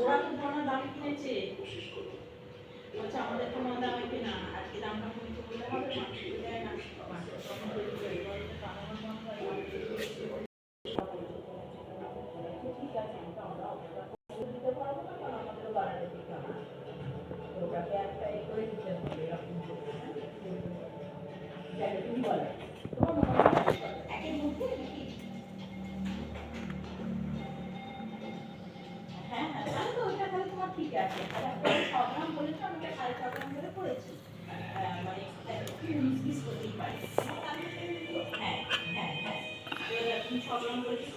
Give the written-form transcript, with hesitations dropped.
ওরা তো ধরনের দামে কিনেছে, আচ্ছা আমাদের কোনো দামে কিনা, আজকে দামটা কমিয়ে বললে হবে না, দেয় না তখন তৈরি করে ঠিক আছে, আমরা দিতে পারবো না, কারণ আমাদেরও বাড়ালে দিতে হবে, ওটাকে একটা করে দিতে হবে এরকম। তুমি বলো তোমার মনে হয় একের মধ্যে নাকি? হ্যাঁ হ্যাঁ, তাহলে তো ওইটা তাহলে তোমার ঠিক আছে। তাহলে 6 গ্রাম বলেছো, আমি 6.5 গ্রাম করে করেছি, মানে একটু 19-20 করতেই পারি। হ্যাঁ হ্যাঁ হ্যাঁ, তুমি 6 গ্রাম করেছো,